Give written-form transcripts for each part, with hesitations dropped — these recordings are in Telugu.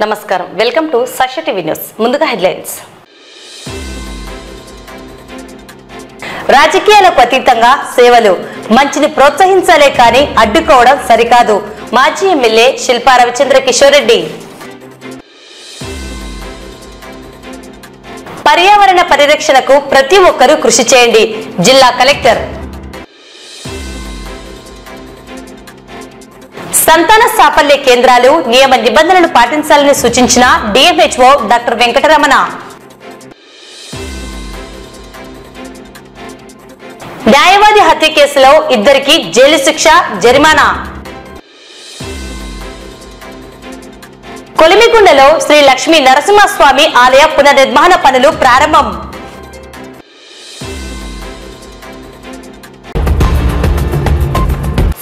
నమస్కారం welcome to Sakshi TV news ముందుగా హెడ్లైన్స్ రాజకీయాలకు అతీతంగా సేవలు మంచిని ప్రోత్సహించాలే కానీ అడ్డుకోవడం సరికాదు మాజీ ఎమ్మెల్యే శిల్పా రవిచంద్ర కిషోర్ రెడ్డి పర్యావరణ పరిరక్షణకు ప్రతి ఒక్కరూ కృషి చేయండి జిల్లా కలెక్టర్ సంతాన సాఫల్య కేంద్రాలు నియమ నిబంధనలు పాటించాలని సూచించిన డిఎంహెచ్ఓ డాక్టర్ వెంకటరమణ న్యాయవాది హత్య కేసులో ఇద్దరికి జైలు శిక్ష జరిమానా కొలిమిగుండలో శ్రీ లక్ష్మీ నరసింహస్వామి ఆలయ పునర్నిర్మాణ పనులు ప్రారంభం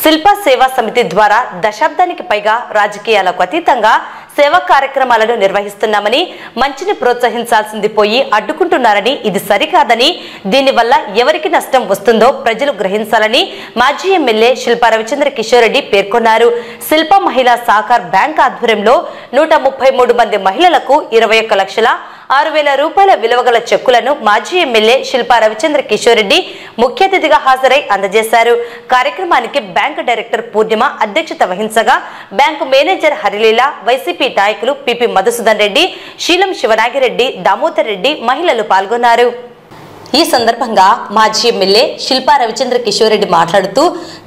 శిల్ప సేవా సమితి ద్వారా దశాబ్దానికి పైగా రాజకీయాలకు అతీతంగా సేవా కార్యక్రమాలను నిర్వహిస్తున్నామని మంచిని ప్రోత్సహించాల్సింది పోయి అడ్డుకుంటున్నారని ఇది సరికాదని దీనివల్ల ఎవరికి నష్టం వస్తుందో ప్రజలు గ్రహించాలని మాజీ ఎమ్మెల్యే శిల్పా రవిచంద్ర కిషోర్ రెడ్డి పేర్కొన్నారు. శిల్ప మహిళా సహకార్ బ్యాంక్ ఆధ్వర్యంలో 133 మంది మహిళలకు 21,06,000 రూపాయల విలువగల చెక్కులను మాజీ ఎమ్మెల్యే శిల్పా రవిచంద్ర కిషోర్ రెడ్డి ముఖ్య అతిథిగా హాజరై అందజేశారు. కార్యక్రమానికి బ్యాంకు డైరెక్టర్ పూర్ణిమ అధ్యక్షత వహించగా బ్యాంకు మేనేజర్ హరిలీల, వైసీపీ నాయకులు పిపి మధుసూదన్ రెడ్డి, శీలం శివనాగిరెడ్డి, దామోదర్ రెడ్డి మహిళలు పాల్గొన్నారు. ఈ సందర్భంగా మాజీ ఎమ్మెల్యే శిల్పా రవిచంద్ర కిషోర్ రెడ్డి మాట్లాడుతూ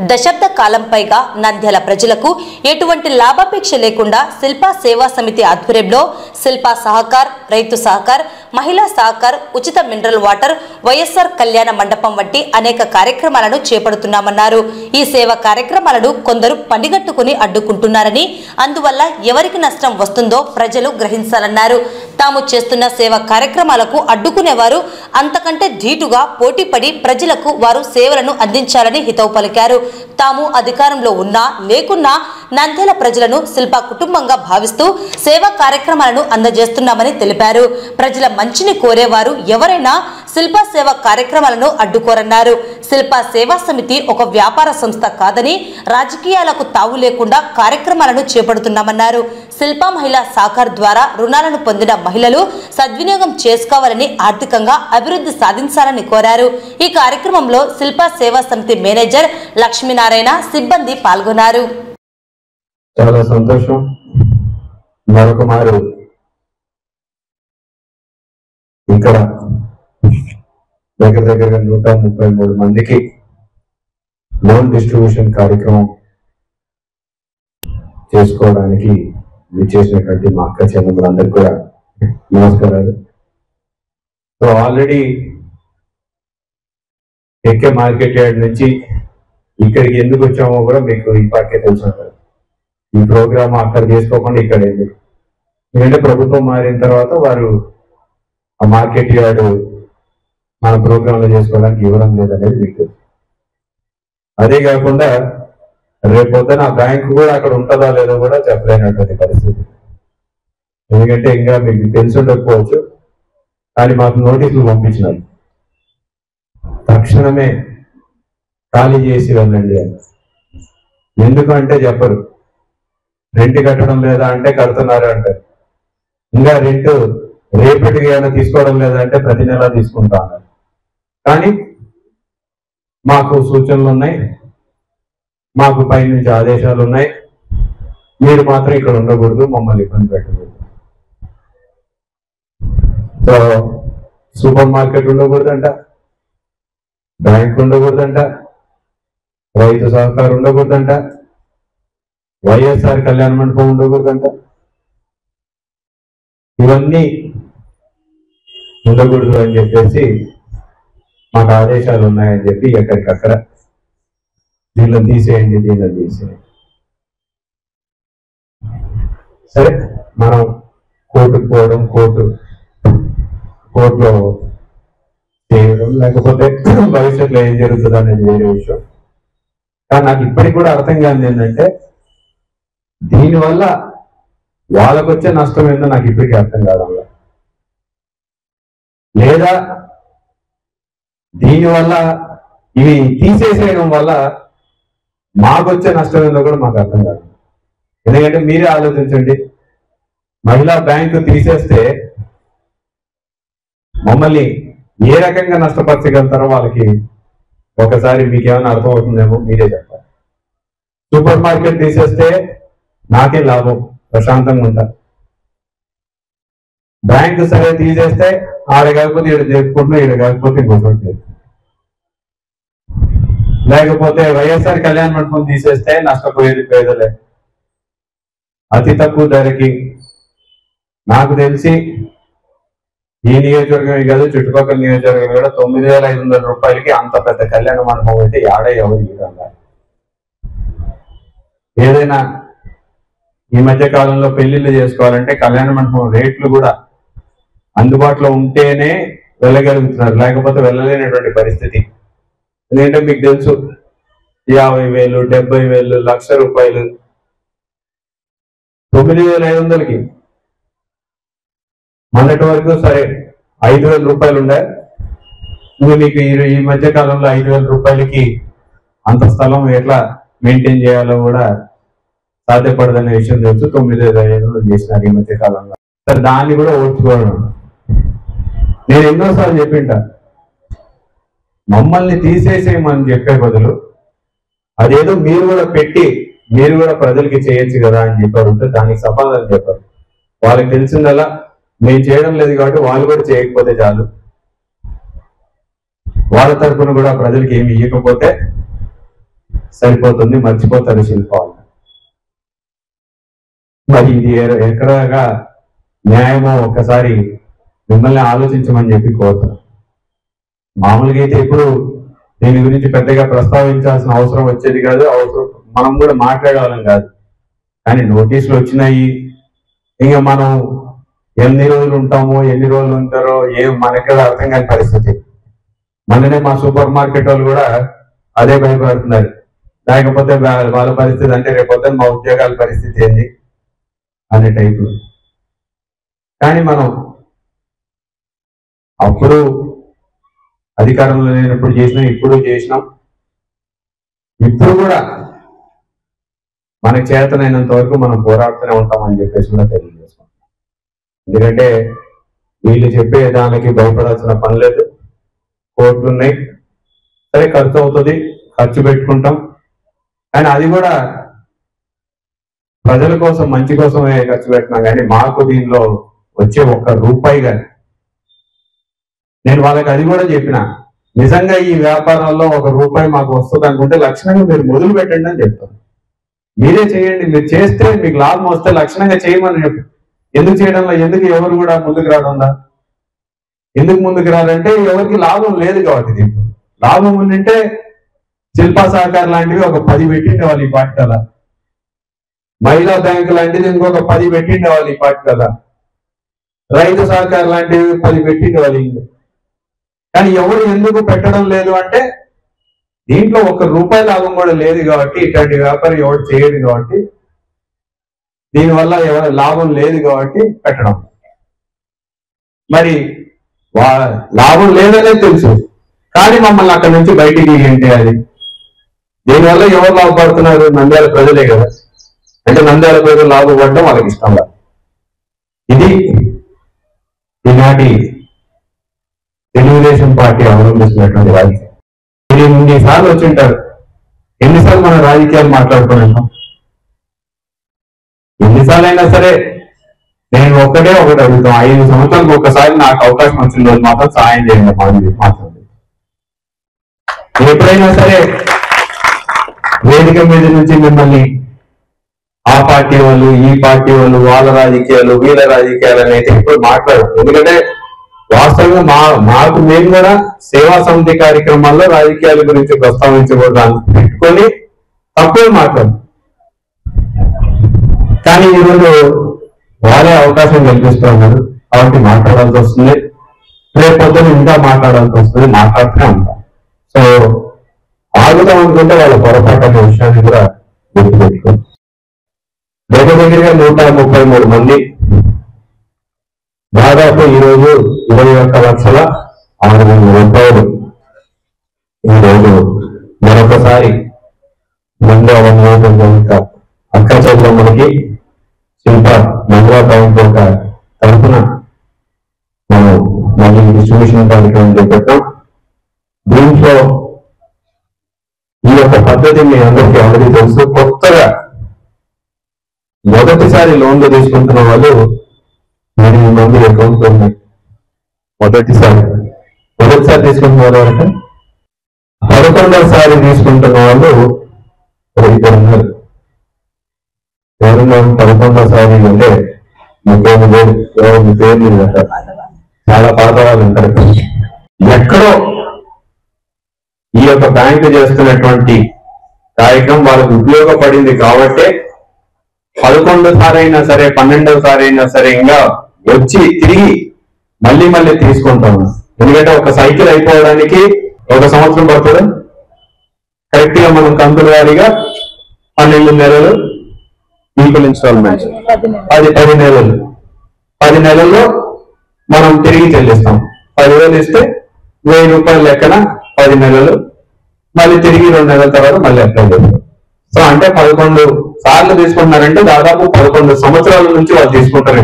దశాబ్ద కాలం పైగా నంద్యాల ప్రజలకు ఎటువంటి లాభాపేక్ష లేకుండా శిల్పా సేవా సమితి ఆధ్వర్యంలో శిల్పా సహకార్, రైతు సహకార్, మహిళా సహకార్, ఉచిత మినరల్ వాటర్, వైఎస్ఆర్ కళ్యాణ మండపం వంటి అనేక కార్యక్రమాలను చేపడుతున్నామన్నారు. ఈ సేవా కార్యక్రమాలను కొందరు పనిగట్టుకుని అడ్డుకుంటున్నారని, అందువల్ల ఎవరికి నష్టం వస్తుందో ప్రజలు గ్రహించాలన్నారు. తాము చేస్తున్న సేవా కార్యక్రమాలకు అడ్డుకునేవారు అంతకంటే ధీటుగా పోటీపడి ప్రజలకు వారు సేవలను అందించాలని హితవు పలికారు. తాము అధికారంలో ఉన్నా లేకున్నా నంద్యాల ప్రజలను శిల్పా కుటుంబంగా భావిస్తూ సేవా కార్యక్రమాలను అందజేస్తున్నామని తెలిపారు. ప్రజల మంచిని కోరేవారు ఎవరైనా శిల్పా సేవా కార్యక్రమాలను అడ్డుకోరన్నారు. శిల్పా సేవా సమితి ఒక వ్యాపార సంస్థ కాదని, రాజకీయాలకు తావు లేకుండా కార్యక్రమాలను చేపడుతున్నామన్నారు. శిల్పా మహిళా సహకార్ ద్వారా రుణాలను పొందిన మహిళలు సద్వినియోగం చేసుకోవాలని, ఆర్థికంగా అభివృద్ధి సాధించాలని కోరారు. ఈ కార్యక్రమంలో శిల్పా సేవా సమితి మేనేజర్ లక్ష్మీనారాయణ, సిబ్బంది పాల్గొన్నారు. చాలా సంతోషం. మరొక మారు ఇక్కడ దగ్గరగా 133 మందికి లోన్ డిస్ట్రిబ్యూషన్ కార్యక్రమం చేసుకోవడానికి విచ్చేసినటువంటి మా అక్క చెల్లెమ్మలందరికీ కూడా నమస్కారాలు. సో ఆల్రెడీ ఎక్కే మార్కెట్ యార్డ్ నుంచి ఇక్కడికి ఎందుకు వచ్చామో కూడా మీకు ఈ పార్కే తెలుసు. ఈ ప్రోగ్రామ్ అక్కడ చేసుకోకుండా ఇక్కడ ఎందుకు, ఎందుకంటే ప్రభుత్వం మారిన తర్వాత వారు ఆ మార్కెట్ యార్డ్ మన ప్రోగ్రాంలో చేసుకోవడానికి ఇవ్వడం లేదనేది మీకు తెలుసు. అదే కాకుండా రేపొద్దున ఆ బ్యాంకు కూడా అక్కడ ఉంటుందా లేదో కూడా చెప్పలేనటువంటి పరిస్థితి. ఎందుకంటే ఇంకా మీకు తెలిసి ఉండకపోవచ్చు, కానీ మాకు నోటీసులు పంపించినారు, తక్షణమే ఖాళీ చేసి వెళ్ళండి అని. ఎందుకంటే చెప్పరు. రెంట్ కట్టడం లేదా అంటే కడుతున్నారు అంటారు. ఇంకా రెంట్ రేపటికి ఏమైనా తీసుకోవడం లేదా అంటే ప్రతి నెల తీసుకుంటా అన్నారు. కానీ మాకు సూచనలు ఉన్నాయి, మాకు పై నుంచి ఆదేశాలు ఉన్నాయి, మీరు మాత్రం ఇక్కడ ఉండకూడదు, మమ్మల్ని ఇబ్బంది పెట్టకూడదు. సో సూపర్ మార్కెట్ ఉండకూడదంట, బ్యాంక్ ఉండకూడదంట, రైతు సహకారం ఉండకూడదంట, వైఎస్ఆర్ కళ్యాణ మండపం ఉండకూడదంట. ఇవన్నీ ఉండకూడదు అని చెప్పేసి మాకు ఆదేశాలు ఉన్నాయని చెప్పి ఎక్కడికక్కడ దీనిలో తీసేయండి, దీనిలో తీసేయండి. సరే, మనం కోర్టుకు పోవడం, కోర్టులో చేయడం, లేకపోతే భవిష్యత్తులో ఏం జరుగుతుంది అనేది వేరే విషయం. కానీ నాకు ఇప్పటికి కూడా అర్థం కాదు ఏంటంటే దీనివల్ల వాళ్ళకు వచ్చే నష్టం ఏందో నాకు ఇప్పటికీ అర్థం కాదు. లేదా దీనివల్ల ఇవి తీసేసేయడం వల్ల మాకు వచ్చే నష్టం ఏందో కూడా మాకు అర్థం కాదు. ఎందుకంటే మీరే ఆలోచించండి, మహిళా బ్యాంకు తీసేస్తే మమ్మల్ని ఏ రకంగా నష్టపరచగలుగుతారో వాళ్ళకి ఒకసారి మీకేమైనా అర్థమవుతుందేమో మీరే చెప్పాలి. సూపర్ మార్కెట్ తీసేస్తే నాకే లాభం, ప్రశాంతంగా ఉంటా. బ్యాంకు సరే తీసేస్తే ఆడ కాకపోతే ఈడ చెప్పుకుంటున్నా, ఈడ కాకపోతే ఇంకోటి. లేకపోతే వైఎస్ఆర్ కళ్యాణ మండపం తీసేస్తే నష్టపోయేది పేదలే. అతి తక్కువ ధరకి నాకు తెలిసి ఈ నియోజకవర్గం కాదు, చుట్టుపక్కల నియోజకవర్గం కూడా 9,500 రూపాయలకి అంత పెద్ద కళ్యాణ మండపం అయితే ఎవరు ఈ విధంగా. ఏదైనా ఈ మధ్య కాలంలో పెళ్లిళ్ళు చేసుకోవాలంటే కళ్యాణ మండపం రేట్లు కూడా అందుబాటులో ఉంటేనే వెళ్ళగలుగుతున్నారు, లేకపోతే వెళ్ళలేనటువంటి పరిస్థితి. ఎందుకంటే మీకు తెలుసు 50,000, 70,000, ₹1,00,000 9,500కి మొన్నటి వరకు సరే 5,000 రూపాయలు ఉండే. మీకు ఈ మధ్య కాలంలో 5,000 రూపాయలకి అంత స్థలం ఎట్లా మెయింటైన్ చేయాలో కూడా సాధ్యపడదనే విషయం తెలుసు. 9,500 చేసినారు ఈ మధ్య కాలంలో. సరే దాన్ని కూడా ఓర్చుకోవడం. నేను ఎన్నోసార్లు చెప్పింటా, మమ్మల్ని తీసేసేయమని చెప్పే బదులు అదేదో మీరు కూడా పెట్టి మీరు కూడా ప్రజలకి చేయొచ్చు కదా అని చెప్పారు. దానికి సమాధానం చెప్పారు. వాళ్ళకి తెలిసిందలా మేము చేయడం లేదు కాబట్టి వాళ్ళు కూడా చేయకపోతే చాలు, వాళ్ళ తరఫున కూడా ప్రజలకి ఏమి ఇవ్వకపోతే సరిపోతుంది, మర్చిపోతారు శిల్పాలు. మరి ఇది ఎక్కడగా న్యాయమో ఒక్కసారి మిమ్మల్ని ఆలోచించమని చెప్పి కోరుతాను. మామూలుగా అయితే ఇప్పుడు దీని గురించి పెద్దగా ప్రస్తావించాల్సిన అవసరం వచ్చేది కాదు, మనం కూడా మాట్లాడేవాళ్ళం కాదు. కానీ నోటీసులు వచ్చినాయి, ఇంకా మనం ఎన్ని రోజులు ఉంటామో ఎన్ని రోజులు ఉంటారో మనకి అర్థం కాని పరిస్థితి. మననే మా సూపర్ మార్కెట్ వాళ్ళు కూడా అదే భయపడుతున్నారు. లేకపోతే వాళ్ళ పరిస్థితి అంటే రేపొద్దున మా ఉద్యోగాల పరిస్థితి ఏంది అనే టైపు. కానీ మనం అప్పుడు అధికారంలో లేనప్పుడు చేసినాం, ఇప్పుడు చేసినాం. ఇప్పుడు కూడా మనకు చేతనైనంత వరకు మనం పోరాడుతూనే ఉంటామని చెప్పేసి కూడా తెలియజేసుకుంటాం. ఎందుకంటే వీళ్ళు చెప్పే దానికి భయపడాల్సిన పని లేదు. కోర్టులు ఉన్నాయి, సరే ఖర్చు అవుతుంది, ఖర్చు పెట్టుకుంటాం. కానీ అది కూడా ప్రజల కోసం మంచి కోసమే ఖర్చు పెట్టినా కానీ మాకు దీనిలో వచ్చే ₹1 కానీ నేను వాళ్ళకి అది కూడా చెప్పిన, నిజంగా ఈ వ్యాపారాల్లో ₹1 మాకు వస్తుంది అనుకుంటే లక్షణంగా మీరు మొదలు పెట్టండి అని చెప్తాను. మీరే చేయండి, మీరు చేస్తే మీకు లాభం వస్తే లక్షణంగా చేయమని చెప్పి. ఎందుకు చేయడంలో ఎందుకు ఎవరు కూడా ముందుకు రావడంలా? ఎందుకు ముందుకు రాలంటే ఎవరికి లాభం లేదు కాబట్టి. దీంట్లో లాభం ఉండింటే శిల్పా సహకార్ లాంటివి ఒక 10 పెట్టిండే వాళ్ళు ఈ పార్టీ కదా, మహిళా బ్యాంకు లాంటిది ఇంకొక 10 పెట్టిండే వాళ్ళు ఈ పార్టీ కదా, రైతు సహకార్ లాంటివి 10 పెట్టిండే వాళ్ళు. కానీ ఎవరు ఎందుకు పెట్టడం లేదు అంటే దీంట్లో ₹1 లాభం కూడా లేదు కాబట్టి, ఇట్లాంటి వ్యాపారం ఎవరు చేయడు కాబట్టి, దీనివల్ల ఎవరు లాభం లేదు కాబట్టి పెట్టడం. మరి లాభం లేదనే తెలుసు, కానీ మమ్మల్ని అక్కడి నుంచి బయటికి ఏంటి అది? దీనివల్ల ఎవరు లాభపడుతున్నారు? నంద్యాల ప్రజలే కదా. అంటే నంద్యాల ప్రజలు లాభపడడం వాళ్ళకి ఇష్టం లేదు. ఇది ఈనాటి తెలుగుదేశం పార్టీ అవలంబిస్తున్నటువంటి రాజకీయం. 8 సార్లు వచ్చింటారు. ఎన్నిసార్లు మనం రాజకీయాలు మాట్లాడుకుని ఉంటాం? ఎన్నిసార్లు అయినా సరే నేను ఒకటి అడుగుతాం, 5 సంవత్సరాలకు ఒకసారి నాకు అవకాశం వచ్చిన రోజు మాత్రం సాయం చేయండి మాత్రం. ఎప్పుడైనా సరే వేదిక మీద నుంచి మిమ్మల్ని ఆ పార్టీ వాళ్ళు, ఈ పార్టీ వాళ్ళు, వాళ్ళ రాజకీయాలు, వీళ్ళ రాజకీయాలు అనేది ఎప్పుడు మాట్లాడరు. ఎందుకంటే వాస్తవంగా మాకు మేము కూడా సేవా సమితి కార్యక్రమాల్లో రాజకీయాల గురించి ప్రస్తావించకూడదు పెట్టుకొని తక్కువ మాట్లాడు. కానీ ఈరోజు వాళ్ళే అవకాశం కల్పిస్తూ ఉన్నారు కాబట్టి మాట్లాడాల్సి వస్తుంది. రేపు పొద్దున ఇంకా మాట్లాడాల్సి వస్తుంది, మాట్లాడుతూనే ఉంటాం. సో ఆగుతాం అనుకుంటే వాళ్ళ పొరపాటు అనే విషయాన్ని కూడా గుర్తుపెట్టుకో. దగ్గరగా 133 మంది, దాదాపు ఈరోజు 21,06,000 రూపాయలు ఈరోజు మరొకసారి మంది అక్క చెల్లెమ్మలకి శిల్ప మహిళా బ్యాంక్ ఒక తరఫున మనం మళ్ళీ డిస్ట్రిబ్యూషన్ కార్యక్రమం చేపట్టాం. దీంట్లో ఈ యొక్క పద్ధతి మీ అందరికీ ఆల్రెడీ తెలుసు. కొత్తగా మొదటిసారి లోన్లు తీసుకుంటున్న వాళ్ళు 8 మంది అకౌంట్లు ఉన్నాయి. మొదటిసారి తీసుకుంటున్న వాళ్ళు అంటే 11వ తీసుకుంటున్న వాళ్ళు 2 ఉన్నారు. ఎవరున్నారు 11వ అంటే ముఖ్యంగా పేర్లు చాలా పాత వాళ్ళు ఉంటారు. ఎక్కడో ఈ యొక్క బ్యాంకు చేస్తున్నటువంటి కార్యక్రమం వాళ్ళకు ఉపయోగపడింది కాబట్టి 11వ అయినా సరే 12వ అయినా సరే ఇంకా వచ్చి తిరిగి మళ్ళీ తీసుకుంటాము. ఎందుకంటే ఒక సైకిల్ అయిపోవడానికి 1 సంవత్సరం పడుతుంది. కరెక్ట్ గా మనం కంతుల వారీగా 12 నెలలు ఈక్వల్ ఇన్స్టాల్మెంట్, అది 10 నెలలు. 10 నెలల్లో మనం తిరిగి చెల్లిస్తాం. 10,000 ఇస్తే 1000 రూపాయలు లెక్కన 10 నెలలు, మళ్ళీ తిరిగి 2 నెలల తర్వాత మళ్ళీ అప్లై చేస్తాం. సో అంటే 11 సార్లు తీసుకుంటున్నారంటే దాదాపు 11 సంవత్సరాల నుంచి వాళ్ళు తీసుకుంటారు.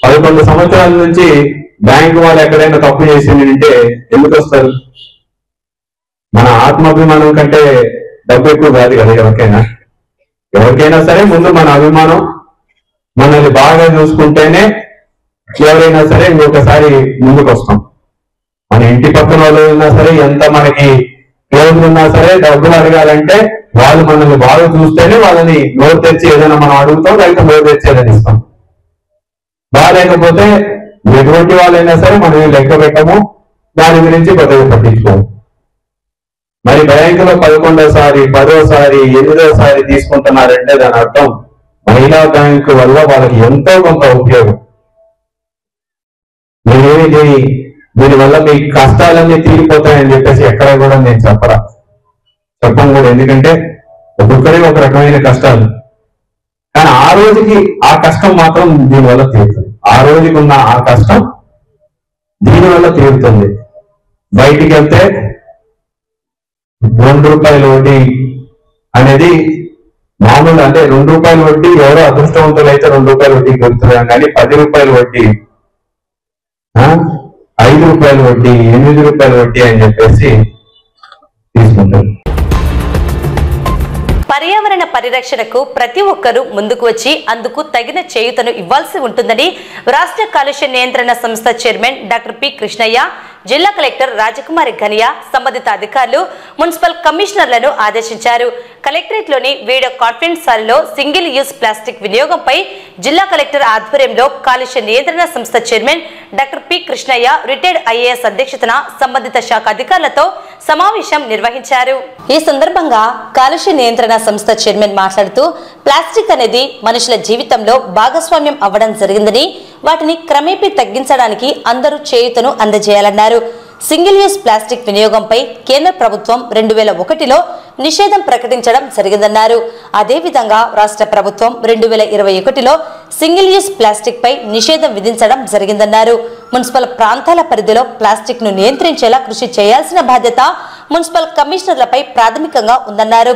11 సంవత్సరాల నుంచి బ్యాంకు వాళ్ళు ఎక్కడైనా తప్పు చేసిందంటే ఎందుకు వస్తారు? మన ఆత్మాభిమానం కంటే డబ్బు ఎక్కువ కాదు కదా ఎవరికైనా సరే. ముందు మన అభిమానం, మనల్ని బాగా చూసుకుంటేనే ఎవరైనా సరే ఇంకొకసారి ముందుకు వస్తాం. మన ఇంటి పక్కన వాళ్ళు ఉన్నా సరే, ఎంత మనకి క్లోజ్ ఉన్నా సరే, డబ్బులు అడగాలంటే వాళ్ళు మనల్ని బాగా చూస్తేనే వాళ్ళని నోరు తెచ్చి ఏదైనా మనం అడుగుతాం, లేకపోతే నోరు తెచ్చి ఏదైనా ఇస్తాం. బాగాలేకపోతే ఎటువంటి వాళ్ళైనా సరే మనం లెక్క పెట్టము, దాని గురించి పెద్దగా పట్టించుకోము. మరి బ్యాంకులో 11వ 10వ 8వ తీసుకుంటున్నారంటే దాని అర్థం మహిళా బ్యాంకు వల్ల వాళ్ళకి ఎంతో కొంత ఉపయోగం. నేనేమి దీనివల్ల మీ కష్టాలన్నీ తీరిపోతాయని చెప్పేసి ఎక్కడ కూడా నేను చెప్పను కూడా. ఎందుకంటే ఒక్కొక్కరికి ఒక రకమైన కష్టాలు, కానీ ఆ రోజుకి ఆ కష్టం మాత్రం దీనివల్ల తీరుతుంది. ఆ రోజుకి ఉన్న ఆ కష్టం దీనివల్ల తీరుతుంది. బయటికి వెళ్తే 2 రూపాయల వడ్డీ అనేది మామూలు, అంటే 2 రూపాయల వడ్డీ ఎవరో అదృష్టవంతులు అయితే 2 రూపాయల వడ్డీ దొరుకుతున్నాం, కానీ 10 రూపాయల వడ్డీ, 5 రూపాయల వడ్డీ, 8 రూపాయల వడ్డీ అని చెప్పేసి తీసుకుంటారు. పర్యావరణ పరిరక్షణకు ప్రతి ఒక్కరూ ముందుకు వచ్చి అందుకు తగిన చేయూతను ఇవ్వాల్సి ఉంటుందని రాష్ట్ర కాలుష్య నియంత్రణ సంస్థ చైర్మన్ డాక్టర్ పి కృష్ణయ్య, జిల్లా కలెక్టర్ రాజకుమారి ఘనియా, సంబంధిత అధికారులు, మున్సిపల్ కమిషనర్లను ఆదేశించారు. కలెక్టరేట్లోని వీడియో కాన్ఫరెన్స్ హాల్లో సింగిల్ యూజ్ ప్లాస్టిక్ వినియోగంపై జిల్లా కలెక్టర్ ఆధ్వర్యంలో కాలుష్య నియంత్రణ సంస్థ chairman doctor P Krishnaiah, retired IAS అధ్యక్షతన సంబంధిత శాఖ అధికారులతో సమావేశం నిర్వహించారు. ఈ సందర్భంగా కాలుష్య నియంత్రణ సంస్థ చైర్మన్ మాట్లాడుతూ, ప్లాస్టిక్ అనేది మనుషుల జీవితంలో భాగస్వామ్యం అవ్వడం జరిగిందని, వాటిని క్రమేపీ తగ్గించడానికి అందరూ చేయూతను అందజేయాలన్నారు. సింగిల్ యూజ్ ప్లాస్టిక్ వినియోగంపై కేంద్ర ప్రభుత్వం 2001లో నిషేధం ప్రకటించడం జరిగిందన్నారు. అదేవిధంగా రాష్ట్ర ప్రభుత్వం 2021లో సింగిల్ యూజ్ ప్లాస్టిక్ పై నిషేధం విధించడం జరిగిందన్నారు. మున్సిపల్ ప్రాంతాల పరిధిలో ప్లాస్టిక్ ను నియంత్రించేలా కృషి చేయాల్సిన బాధ్యత మున్సిపల్ కమిషనర్లపై ప్రాథమికంగా ఉందన్నారు.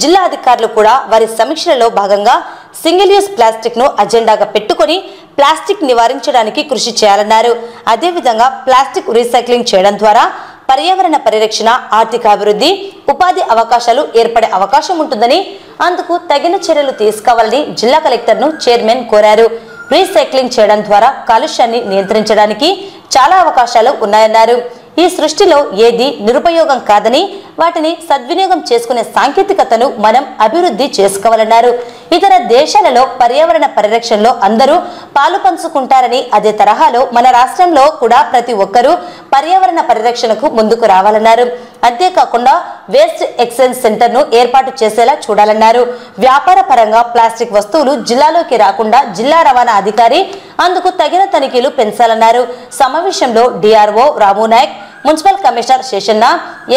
జిల్లా అధికారులు కూడా వారి సమీక్షలలో భాగంగా సింగిల్ యూజ్ ప్లాస్టిక్ ను అజెండాగా పెట్టుకుని ప్లాస్టిక్ నివారించడానికి కృషి చేయాలన్నారు. అదేవిధంగా ప్లాస్టిక్ రీసైక్లింగ్ చేయడం ద్వారా పర్యావరణ పరిరక్షణ, ఆర్థిక అభివృద్ధి, ఉపాధి అవకాశాలు ఏర్పడే అవకాశం ఉంటుందని, అందుకు తగిన చర్యలు తీసుకోవాలని జిల్లా కలెక్టర్ను చైర్మన్ కోరారు. రీసైక్లింగ్ చేయడం ద్వారా కాలుష్యాన్ని నియంత్రించడానికి చాలా అవకాశాలు ఉన్నాయన్నారు. ఈ సృష్టిలో ఏది నిరుపయోగం కాదని, వాటిని సద్వినియోగం చేసుకునే సాంకేతికతను మనం అభివృద్ధి చేసుకోవాలన్నారు. ఇతర దేశాలలో పర్యావరణ పరిరక్షణలో అందరూ పాలు పంచుకుంటారని, అదే తరహాలో మన రాష్ట్రంలో కూడా ప్రతి ఒక్కరూ పర్యావరణ పరిరక్షణకు ముందుకు రావాలన్నారు. అంతేకాకుండా వేస్ట్ ఎక్స్చేంజ్ సెంటర్ ను ఏర్పాటు చేసేలా చూడాలన్నారు. వ్యాపార పరంగా ప్లాస్టిక్ వస్తువులు జిల్లాలోకి రాకుండా జిల్లా రవాణా అధికారి అందుకు తగిన తనిఖీలు పెంచాలన్నారు. సమావేశంలో DRO Ramu Nayak, municipal commissioner Seshanna,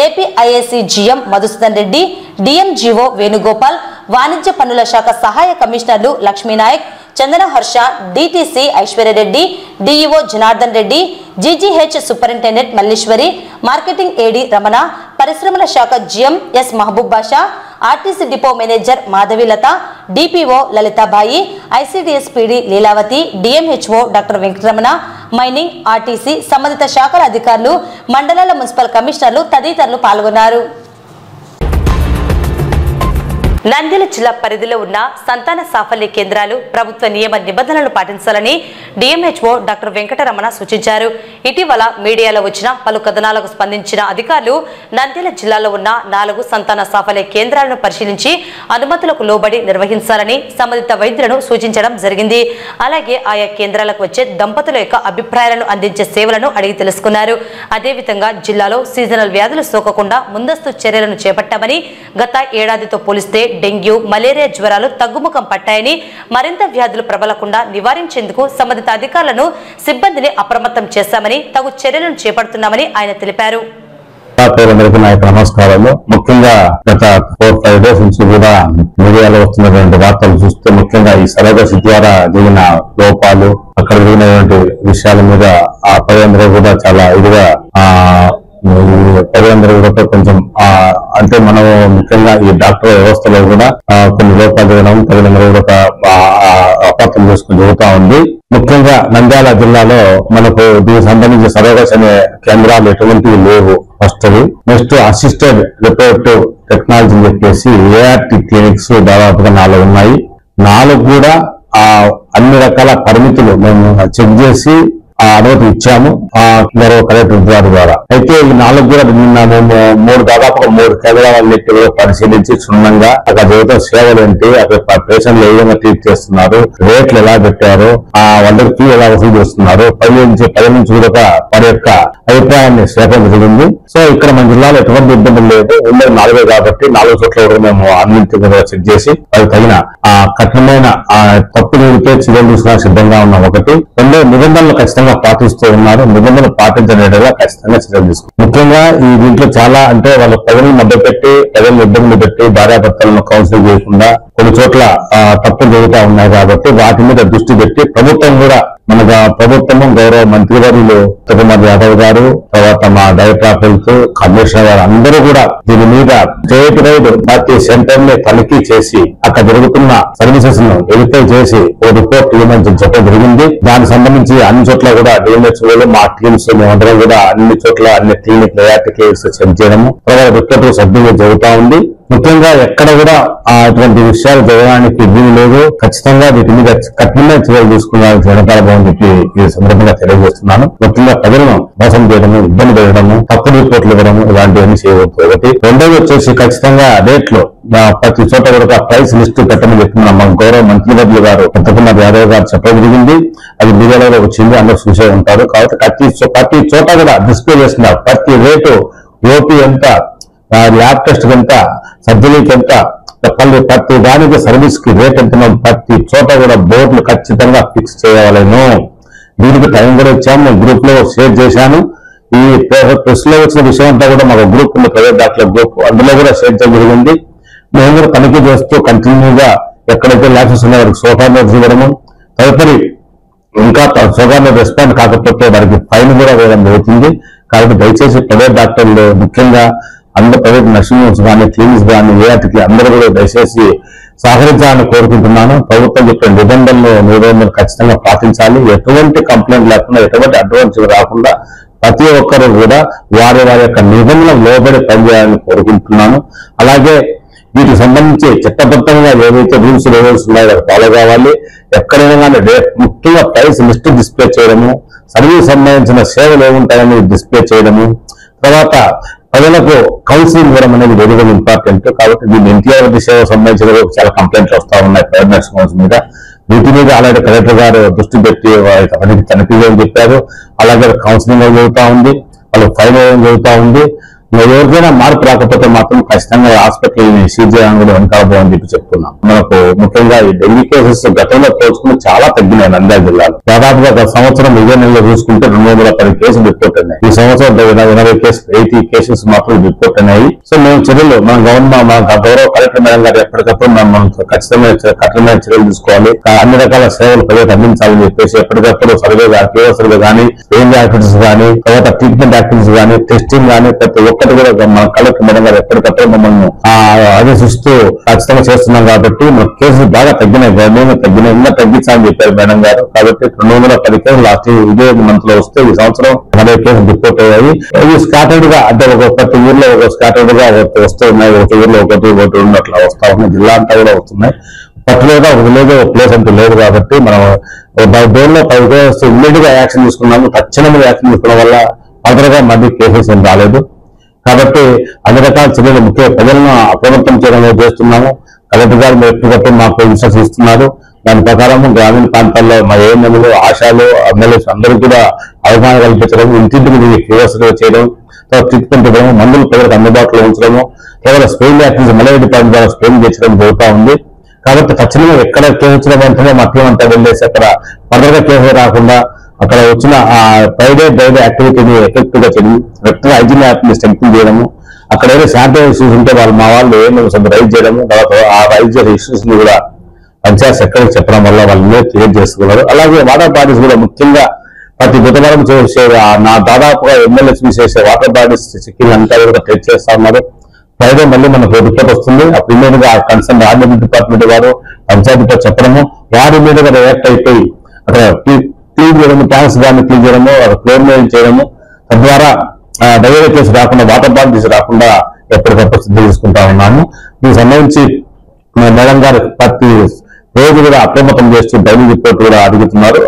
ఏపీఐఏసీ GM Madhusudan Reddy, డిఎంజిఓ Venugopal, వాణిజ్య పన్నుల శాఖ సహాయ కమిషనర్లు లక్ష్మీనాయక్, చందన Harsha, DTC ఐశ్వర్యరెడ్డి, DEO Janardhan Reddy, GGH superintendent Malleswari, marketing ఏడీ రమణ, పరిశ్రమల శాఖ జిఎం ఎస్ మహబూబ్ బాషా, RTC depot manager Madhavilatha, DPO Lalitabai, ICDS పిడి Leelavathi, DMHO doctor Venkataramana, mining, RTC సంబంధిత శాఖల అధికారులు, మండలాల మున్సిపల్ కమిషనర్లు తదితరులు పాల్గొన్నారు. నంద్యాల జిల్లా పరిధిలో ఉన్న సంతాన సాఫల్య కేంద్రాలు ప్రభుత్వ నియమ నిబంధనలను పాటించాలని డిఎంహెచ్ఓ డాక్టర్ వెంకటరమణ సూచించారు. ఇటీవల మీడియాలో వచ్చిన పలు కథనాలకు స్పందించిన అధికారులు నంద్యాల జిల్లాలో ఉన్న 4 సంతాన సాఫల్య కేంద్రాలను పరిశీలించి అనుమతులకు లోబడి నిర్వహించాలని సంబంధిత వైద్యులను సూచించడం జరిగింది. అలాగే ఆయా కేంద్రాలకు వచ్చే దంపతుల యొక్క అభిప్రాయాలను అందించే సేవలను అడిగి తెలుసుకున్నారు. అదేవిధంగా జిల్లాలో సీజనల్ వ్యాధులు సోకకుండా ముందస్తు చర్యలను చేపట్టామని, గత ఏడాదితో పోలిస్తే డెంగ్యూ, మలేరియా జ్వరాలు తగ్గుముఖం పట్టాయని, మరింత వ్యాధులు ప్రబలకుండా నివారించేందుకు సంబంధిత అధికారులను, సిబ్బందిని అప్రమత్తం చేశామని, తగు చర్యలను చేపడుతున్నామని ఆయన తెలిపారు. నమస్కారాలు. ముఖ్యంగా గత 4-5 డేస్ నుంచి కూడా మీడియాలో వస్తున్నటువంటి వార్తలు చూస్తే ముఖ్యంగా ఈ సరోగసి ద్వారా జరిగిన లోపాలు, అక్కడ జరిగినటువంటి విషయాల మీద ఆ ప్రజలందరూ కూడా చాలా ఇదిగా ప్రజలందరూ కూడా కొంచెం అంటే మనం ముఖ్యంగా ఈ డాక్టర్ వ్యవస్థలో కూడా కొన్ని లోపాలు జరగడం ప్రజలందరూ కూడా అపార్థం చేసుకుని జరుగుతా ఉంది. ముఖ్యంగా నంద్యాల జిల్లాలో మనకు దీనికి సంబంధించిన సరోగసి అనే కేంద్రాలు ఎటువంటివి లేవు. First next assisted reproductive technology అని చెప్పేసి ఏఆర్టీ క్లినిక్స్ దాదాపుగా 4 ఉన్నాయి. 4 కూడా అన్ని రకాల పరిమితులు మేము చెక్ చేసి అనుమతి ఇచ్చాము గౌరవ కలెక్టర్ ద్వారా. అయితే ఈ 4 కూడా నిన్న మేము దాదాపుగా 3 కేంద్రాలన్నింటి పరిశీలించి క్షుణ్ణంగా అక్కడ జరుగుతున్న సేవలు ఏంటి, అక్కడ పేషెంట్లు ఏ విధంగా ట్రీట్ చేస్తున్నారు, రేట్లు ఎలా పెట్టారు, వాళ్ళకి ఫీ ఎలా వసూలు చేస్తున్నారు, పది నుంచి కూడా వారి యొక్క అభిప్రాయాన్ని సేకరించగలిగింది. సో ఇక్కడ మన జిల్లాలో ఎటువంటి ఇబ్బందులు లేదు. ఉండేది 4 కాబట్టి 4 చోట్ల కూడా మేము అన్నింటి కూడా చెక్ చేసి అది తగిన కఠినమైన తప్పు జరిగితే చర్యలు తీసుకోవడానికి సిద్ధంగా ఉన్నాం. 1. 2 నిబంధనలు ఖచ్చితంగా పాటిస్తూ ఉన్నారు. నిబంధనలు పాటించడం ఖచ్చితంగా చర్యలు తీసుకుంటారు. ముఖ్యంగా ఈ దీంట్లో చాలా అంటే వాళ్ళ ప్రజలను మభ్యపెట్టి, ప్రజలను ఇబ్బందులు పెట్టి, భార్యాభర్తలను కౌన్సిలింగ్ చేయకుండా కొన్ని చోట్ల తప్పులు జరుగుతూ ఉన్నాయి కాబట్టి వాటి మీద దృష్టి పెట్టి ప్రభుత్వం కూడా మన ప్రభుత్వము గౌరవ మంత్రివర్యులు కుమార్ యాదవ్ గారు, తర్వాత మా డైరెక్టర్ ఆఫ్ హెల్త్, కమిషనర్ గారు అందరూ కూడా దీని మీద స్టేట్ వైడ్ ప్రతి సెంటర్ ని తనిఖీ చేసి అక్కడ జరుగుతున్న సర్వీసెస్ ను వెరిఫై చేసి ఓ రిపోర్ట్ ఇవ్వమని చెప్పడం జరిగింది. దానికి సంబంధించి అన్ని చోట్ల కూడా డిఎంహెచ్ఓలు మా టీమ్స్ మేమందరం కూడా అన్ని చోట్ల అన్ని క్లినిక్ ఏఆర్టీ క్లినిక్స్ చెక్ చేయడము, తర్వాత రిపోర్ట్ సభ్యులు జరుగుతూ ఉంది. ముఖ్యంగా ఎక్కడ కూడా అటువంటి విషయాలు జరగడానికి వీలు లేదు. ఖచ్చితంగా వీటి మీద కఠినమైన చర్యలు తీసుకున్నారని వెనకాలబోని చెప్పి ఈ సందర్భంగా తెలియజేస్తున్నాను. ముఖ్యంగా ప్రజలను మోసం చేయడము, ఇబ్బంది పెట్టడము, తప్పుడు రిపోర్ట్లు ఇవ్వడము ఇలాంటివన్నీ చేయవచ్చు. 1. 2వ వచ్చేసి ఖచ్చితంగా రేట్లు ప్రతి చోట కూడా ప్రైస్ లిస్ట్ పెట్టమని చెప్తున్నాం. మన గౌరవ మంత్రివర్యులు గారు కుమార్ యాదవ్ గారు చెప్పడం జరిగింది. అది మీడియాలో వచ్చింది, అందరూ చూసే ఉంటారు. కాబట్టి ప్రతి చోట కూడా డిస్ప్లే చేస్తున్నారు. ప్రతి రేటు, ఓపీ ఎంత, ల్యాబ్ టెస్ట్ ఎంత, సర్జరీకి ఎంత, ప్రతి దానికి సర్వీస్ కి రేట్ ఎంత, ప్రతి చోట కూడా బోర్డులు ఖచ్చితంగా ఫిక్స్ చేయాలను. దీనికి టైం కూడా ఇచ్చాము. నేను గ్రూప్ లో షేర్ చేశాను. ఈ ప్రెస్ లో వచ్చిన విషయం అంతా కూడా మాకు గ్రూప్ ఉంది, ప్రైవేట్ డాక్టర్ల గ్రూప్, అందులో కూడా షేర్ చేయడం జరిగింది. మేము కూడా తనిఖీ చేస్తూ కంటిన్యూగా ఎక్కడైతే ల్యాబ్సెస్ ఉన్నాయో వారికి సోఫార్ నోట్స్ ఇవ్వడము, తదుపరి ఇంకా సోఫార్ నోట్ రెస్పాండ్ కాకపోతే వారికి ఫైన్ కూడా వేయడం జరుగుతుంది. కాబట్టి దయచేసి ప్రైవేట్ డాక్టర్లు ముఖ్యంగా అందరూ ప్రైవేట్ నర్సింగ్ హోమ్స్ కానీ, క్లినిక్స్ కానీ, ఏఆర్టీ అందరూ కూడా దయచేసి సహకరించాలని కోరుకుంటున్నాను. ప్రభుత్వం చెప్పిన నిబంధనలు ఖచ్చితంగా పాటించాలి. ఎటువంటి కంప్లైంట్ లేకుండా, ఎటువంటి అడ్వాన్స్ రాకుండా ప్రతి ఒక్కరూ కూడా వారి యొక్క నిబంధనలకు లోబడి పనిచేయాలని కోరుకుంటున్నాను. అలాగే వీటికి సంబంధించి చట్టబద్ధంగా ఏవైతే రూల్స్ రెగ్యులేషన్స్ ఉన్నాయో అది ఫాలో కావాలి. ఎక్కడైనా కానీ ముఖ్యంగా ప్రైస్ లిస్ట్ డిస్ప్లే చేయడము, సర్వీస్ సంబంధించిన సేవలు ఏముంటాయని డిస్ప్లే చేయడము, తర్వాత ప్రజలకు కౌన్సిలింగ్ ఇవ్వడం అనేది వెరీ వెరీ ఇంపార్టెంట్. కాబట్టి దీన్ని ఎన్టీఆర్ సేవకు సంబంధించిన చాలా కంప్లైంట్స్ వస్తూ ఉన్నాయి ప్రైవేట్ నర్సింగ్ హోమ్స్ మీద. వీటి మీద అలాగే కలెక్టర్ గారు దృష్టి పెట్టి వారికి తనిఖీ చేయని చెప్పారు. అలాగే కౌన్సిలింగ్ జరుగుతూ ఉంది, వాళ్ళకి ఫైన్ వేయడం జరుగుతూ ఉంది. ఎవరికైనా మార్పు రాకపోతే మాత్రం ఖచ్చితంగా హాస్పిటల్ని సీజ్ చేయడం కూడా వెనకాలబోని చెప్పి చెప్తున్నాం. మనకు ముఖ్యంగా ఈ డెంగ్యూ కేసెస్ గతంలో పోల్చుకుని చాలా తగ్గినాయి నంద్యాల జిల్లాలో. దాదాపుగా గత సంవత్సరం ఇదే నెలలో చూసుకుంటే 210 కేసులు రిపోర్ట్ అయినాయి. ఈ సంవత్సరం 80 కేసెస్ మాత్రం రిపోర్ట్ అయినాయి. సో మేము చర్యలు మన గౌరవ కలెక్టర్ మేడం గారు ఎప్పటికప్పుడు మనం కఠినమైన చర్యలు తీసుకోవాలి. అన్ని రకాల సేవలు ప్రజలకు అందించాలని చెప్పేసి ఎప్పటికప్పుడు సర్వే కానీ, రేంజ్ యాక్టివిటీస్ కానీ, తర్వాత ట్రీట్మెంట్ యాక్టివిటీస్ కానీ, టెస్టింగ్ కానీ ప్రతి ఒక్క ఒక్కటి కూడా మన కలెక్టర్ మేడం గారు ఎప్పటికప్పుడు మమ్మల్ని ఆదేశిస్తూ ఖచ్చితంగా చేస్తున్నాం కాబట్టి మన కేసులు బాగా తగ్గినాయి, గణనీయంగా తగ్గినాయి, ఇంకా తగ్గించాలని చెప్పారు మేడం గారు. కాబట్టి 210 కేసులు లాస్ట్ ఇదే మంత్ లో వస్తే ఈ సంవత్సరం 40 కేసులు రిపోర్ట్ అయ్యాయి. ఇవి స్కాటర్డ్ గా అంటే ప్రతి ఊర్లో ఒక స్కాటర్డ్ గా వస్తూ ఉన్నాయి, ఒక ఊర్లో ఒకటి రెండు అట్లా వస్తా ఉన్నాయి, జిల్లా అంతా కూడా వస్తున్నాయి. పర్టికులర్ గా ఒక విలేజ్ ఒక ప్లేస్ అంటూ లేదు కాబట్టి మనం డోర్లో 10 కేసు ఇమ్మీడియట్ గా యాక్షన్ తీసుకున్నాము. తక్షణంగా యాక్షన్ తీసుకోవడం వల్ల ఫర్దర్ గా మళ్ళీ కేసెస్ ఏం రాలేదు. కాబట్టి అన్ని రకాల చర్యలు ముఖ్య ప్రజలను అప్రమత్తం చేయడం చేస్తున్నాము. కలెక్టర్ గారు ఎప్పటికప్పుడు మాకు ఇన్స్ట్రక్షన్ ఇస్తున్నారు. దాని ప్రకారం గ్రామీణ ప్రాంతాల్లో మా ఏఎన్ఎంలు, ఆశాలు, ఎమ్మెల్యేస్ అందరూ కూడా అవగాహన కల్పించడం, ఇంటింటికి క్యూరియస్గా చేయడం, ట్రీట్మెంట్ ఇవ్వడం, మందులు ప్రజలకు అందుబాటులో ఉంచడము, కేవలం స్పెయిన్ యాక్టివిటీస్ మలయ డిపార్ట్మెంట్ ద్వారా స్పెయిన్ తెచ్చడం జరుగుతూ ఉంది. కాబట్టి తక్షణంగా ఎక్కడ కేసు వచ్చిన వెంటనే మట్లం అంతా వెళ్ళేసి అక్కడ ఫర్దర్ గా కేసు రాకుండా అక్కడ వచ్చిన ఫ్రైడే యాక్టివిటీని ఎఫెక్టివ్ గా చేయడం, వెక్టర్ హైజీన్ యాప్ ని స్ట్రెంగ్తన్ చేయడము, అక్కడ ఏదో శానిటరీ ఇష్యూస్ ఉంటే మా వాళ్ళు ఏమో రైజ్ చేయడము, తర్వాత ఆ రైజ్ చేసే ఇష్యూస్ ని కూడా పంచాయత్ సెక్రటరీ చెప్పడం వల్ల వాళ్ళు క్లియర్ చేసుకున్నారు. అలాగే వాటర్ బాడీస్ కూడా ముఖ్యంగా ప్రతి బుధవారం చేసే నా దాదాపుగా ఎమ్మెల్యేస్ చేసే వాటర్ బాడీస్ చెక్కింగ్ అంతా కూడా టెస్ట్ చేస్తా ఉన్నారు. ఫ్రైడే మళ్ళీ మనకు రిపోర్ట్ వస్తుంది. అప్పుడు ఇమీడియట్ గా కన్సర్న్ ఆర్డర్ డిపార్ట్మెంట్ వారు పంచాయతీతో చెప్పడము, వారు ఇమీడియట్ గా రియాక్ట్ అయిపోయి అక్కడ క్లీన్ చేయడము, ట్యాంక్స్ గానీ క్లీన్ చేయడము, క్లోరినేషన్ చేయడము, తద్వారా డైరీ కేసు రాకుండా, వాటర్ బాడీస్ రాకుండా ఎప్పటికప్పుడు సిద్ధం చేసుకుంటా ఉన్నాము. దీనికి సంబంధించి మేడం గారు ప్రతి రోజు కూడా అప్రమత్తం చేస్తూ డైలీ రిపోర్ట్ కూడా అడుగుతున్నారు,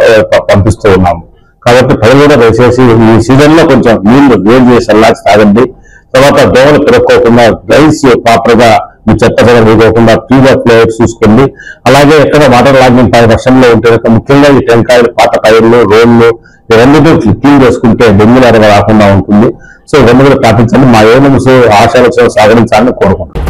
పంపిస్తూ ఉన్నాము. కాబట్టి ప్రజలు కూడా దయచేసి ఈ సీజన్ లో కొంచెం నీళ్లు వేడి చేసి చల్లార్చి తాగండి. తర్వాత దోమలు పెరగకోకుండా డ్రైన్స్ ప్రాపర్ గా మీ చెత్త వేయకోకుండా ఫ్రీగా ఫ్లేవర్స్ చూసుకోండి. అలాగే ఎక్కడ వాటర్ లాగింగ్ వర్షంలో ఉంటే ముఖ్యంగా ఈ టెంకాయలు, పాత టైర్లు, రోడ్లు ఇవన్నీ క్లీన్ చేసుకుంటే డెంగ్యూ లాగా రాకుండా ఉంటుంది. సో ఇవన్నీ కూడా పాటించండి. మా ఏఎన్ఎంస్ ఆశాలతో సాగరించాలని కోరుకుంటున్నాం.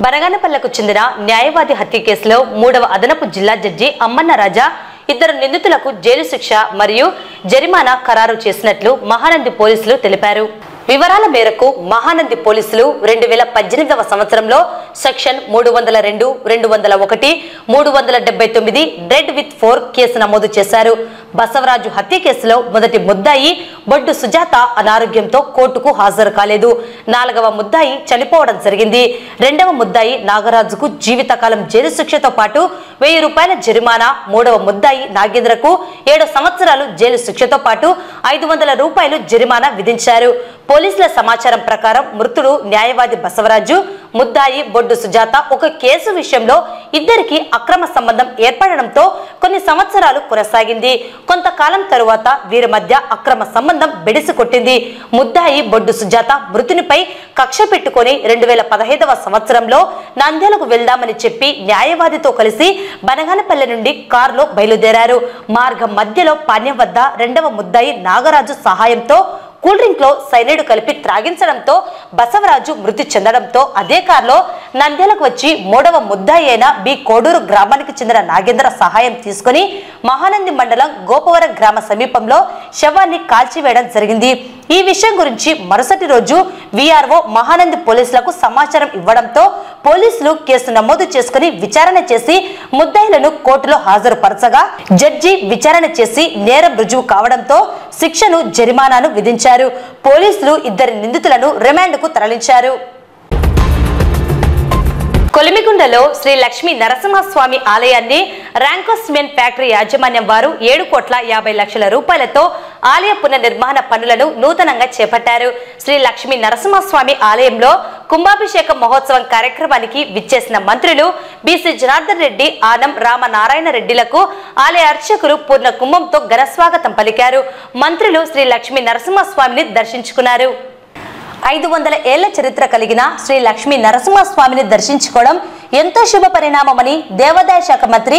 బనగానపల్లెకు చెందిన న్యాయవాది హత్య కేసులో 3వ అదనపు జిల్లా జడ్జి అమ్మన్న రాజా 2 నిందితులకు జైలు శిక్ష మరియు జరిమానా ఖరారు చేసినట్లు మహానంది పోలీసులు తెలిపారు. వివరాల మేరకు మహానంది పోలీసులు 2018వ సంవత్సరంలో సెక్షన్ 302, 201, 379 రెడ్ విత్ 4 కేసు నమోదు చేశారు. బసవరాజు హత్య కేసులో మొదటి ముద్దాయి బొడ్డు సుజాత అనారోగ్యంతో కోర్టుకు హాజరు కాలేదు. 4వ ముద్దాయి చనిపోవడం జరిగింది. 2వ ముద్దాయి నాగరాజుకు జీవితకాలం జైలు శిక్షతో పాటు 1000 రూపాయల జరిమానా, 3వ ముద్దాయి నాగేంద్రకు 7 సంవత్సరాలు జైలు శిక్షతో పాటు 500 రూపాయలు జరిమానా విధించారు. పోలీసుల సమాచారం ప్రకారం మృతుడు న్యాయవాది బసవరాజు, ముద్దాయి బొడ్డు సుజాత ఒక కేసు విషయంలో ఇద్దరికి అక్రమ సంబంధం ఏర్పడడంతో కొన్ని సంవత్సరాలు కొనసాగింది. కొంతకాలం తరువాత వీరి మధ్య అక్రమ సంబంధం బెడిసి కొట్టింది. ముద్దాయి బొడ్డు సుజాత మృతునిపై కక్ష పెట్టుకుని 2015వ సంవత్సరంలో నంద్యాలకు వెళ్దామని చెప్పి న్యాయవాదితో కలిసి బనగానపల్లె నుండి కారులో బయలుదేరారు. మార్గం మధ్యలో పాణ్యం వద్ద 2వ ముద్దాయి నాగరాజు సహాయంతో కూల్ డ్రింక్ లో సైనైడ్ కలిపి త్రాగించడంతో బసవరాజు మృతి చెందడంతో అదే కారులో నంద్యాలకు వచ్చి 3వ ముద్దాయి అయిన బి కోడూరు గ్రామానికి చెందిన నాగేంద్ర సహాయం తీసుకుని మహానంది మండలం గోపవరం గ్రామ సమీపంలో శవాన్ని కాల్చివేయడం జరిగింది. ఈ విషయం గురించి మరుసటి రోజు విఆర్ఓ మహానంది పోలీసులకు సమాచారం ఇవ్వడంతో పోలీసులు కేసు నమోదు చేసుకుని విచారణ చేసి ముద్దాయిలను కోర్టులో హాజరుపరచగా జడ్జి విచారణ చేసి నేరం రుజువు కావడంతో శిక్షను జరిమానాను విధించారు. పోలీసులు 2 నిందితులను రిమాండ్కు తరలించారు. కొలిమిగుండలో శ్రీ లక్ష్మీ నరసింహస్వామి ఆలయాన్ని ర్యాంకో సిమెంట్ ఫ్యాక్టరీ యాజమాన్యం వారు 7,50,00,000 రూపాయలతో ఆలయ పునర్నిర్మాణ పనులను నూతనంగా చేపట్టారు. శ్రీ లక్ష్మీ నరసింహస్వామి ఆలయంలో కుంభాభిషేక మహోత్సవం కార్యక్రమానికి విచ్చేసిన మంత్రులు బీసీ జనార్దన్ రెడ్డి, ఆనం రామనారాయణ రెడ్డిలకు ఆలయ అర్చకులు పూర్ణ కుంభంతో ఘనస్వాగతం పలికారు. మంత్రులు శ్రీ లక్ష్మీ నరసింహస్వామిని దర్శించుకున్నారు. 500 ఏళ్ల చరిత్ర కలిగిన శ్రీ లక్ష్మీ నరసింహస్వామిని దర్శించుకోవడం ఎంతో శుభ పరిణామమని దేవాదాయ శాఖ మంత్రి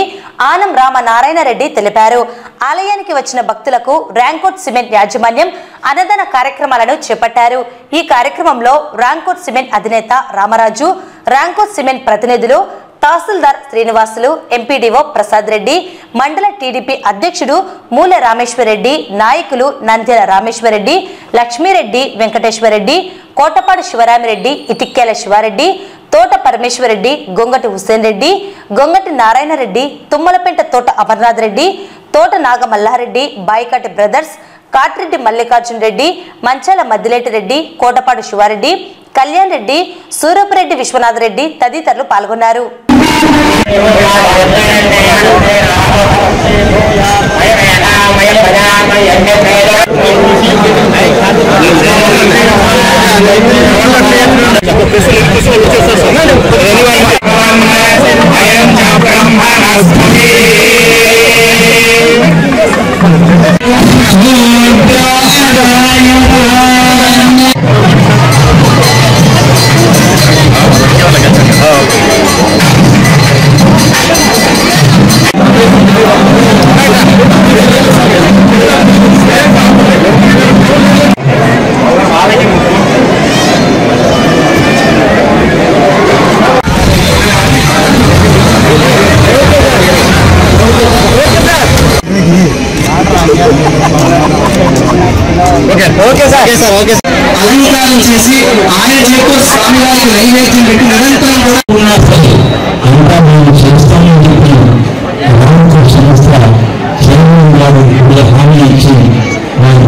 ఆనం రామనారాయణ రెడ్డి తెలిపారు. ఆలయానికి వచ్చిన భక్తులకు ర్యాంకోట్ సిమెంట్ యాజమాన్యం అన్నదాన కార్యక్రమాలను చేపట్టారు. ఈ కార్యక్రమంలో ర్యాంకోట్ సిమెంట్ అధినేత రామరాజు, ర్యాంకోట్ సిమెంట్ ప్రతినిధులు, తహసీల్దార్ శ్రీనివాసులు, ఎంపీడీఓ ప్రసాద్ రెడ్డి, మండల టీడీపీ అధ్యక్షుడు మూల రామేశ్వరరెడ్డి, నాయకులు నంద్యాల రామేశ్వరరెడ్డి, లక్ష్మీరెడ్డి, వెంకటేశ్వరరెడ్డి, కోటపాడు శివరామిరెడ్డి, ఇటిక్కేల శివారెడ్డి, తోట పరమేశ్వరరెడ్డి, గొంగటి హుస్సేన్ రెడ్డి, గొంగటి నారాయణ రెడ్డి, తుమ్మలపెంట తోట అమర్నాథ్ రెడ్డి, తోట నాగమల్లారెడ్డి, బాయికాటి బ్రదర్స్, కాటిరెడ్డి మల్లికార్జున రెడ్డి, మంచాల మద్దిలేటి రెడ్డి, కోటపాడు శివారెడ్డి, కళ్యాణ్ రెడ్డి, సూరపురెడ్డి విశ్వనాథరెడ్డి తదితరులు పాల్గొన్నారు. అలంకారం చేసి ఆయన చేస్తూ స్వామివారికి నైవేద్యం పెట్టి నిరంతరం కూడా అంతా మేము చేస్తామని చెప్పి రామకృష్ణ సంస్థ చైర్మన్ గారు హామీ ఇచ్చి వారి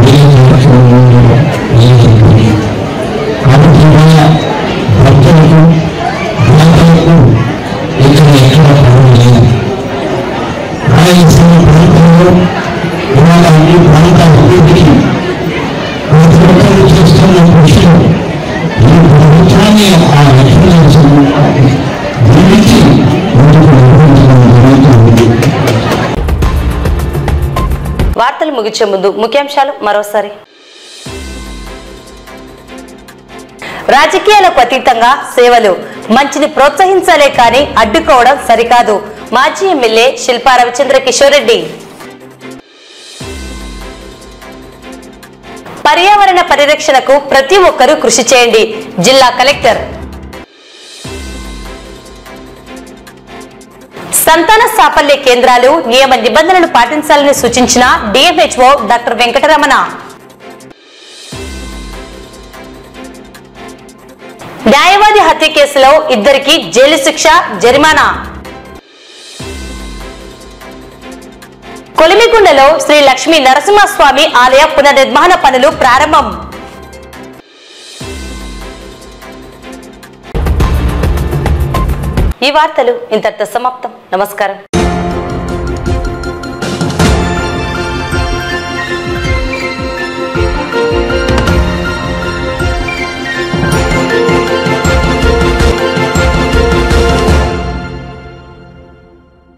కాబట్టి భక్తులకు భక్తులకు ఇక్కడ ఎక్కడ పనులు లేదు. రాయలసీమ ప్రాంతంలో ఇవాళ అన్ని ప్రాంతాల అభివృద్ధికి చేస్తున్న కృషిలో ఈ ప్రభుత్వాన్ని ఆ లక్ష్యం గురించి ముందుకు నిర్వహించడం జరుగుతుంది. వార్తలు ముగించే ముందు ముఖ్యాంశాలు మరోసారి. రాజకీయాలకు అతీతంగా సేవలు మంచిని ప్రోత్సహించాలే కానీ అడ్డుకోవడం సరికాదు. మాజీ ఎమ్మెల్యే శిల్పా రవిచంద్ర కిషోర్ రెడ్డి. పర్యావరణ పరిరక్షణకు ప్రతి ఒక్కరూ కృషి చేయండి. జిల్లా కలెక్టర్. సంతాన సాఫల్య కేంద్రాలు నియమ నిబంధనలు పాటించాలని సూచించిన డిఎంహెచ్ఓ డాక్టర్ వెంకటరమణ. న్యాయవాది హత్య కేసులో ఇద్దరికి జైలు శిక్ష, జరిమానా. కొలిమిగుండలో శ్రీ లక్ష్మీ నరసింహస్వామి ఆలయ పునర్నిర్మాణ పనులు ప్రారంభం. ఈ వార్తలు ఇంతటితో సమాప్తం. నమస్కారం.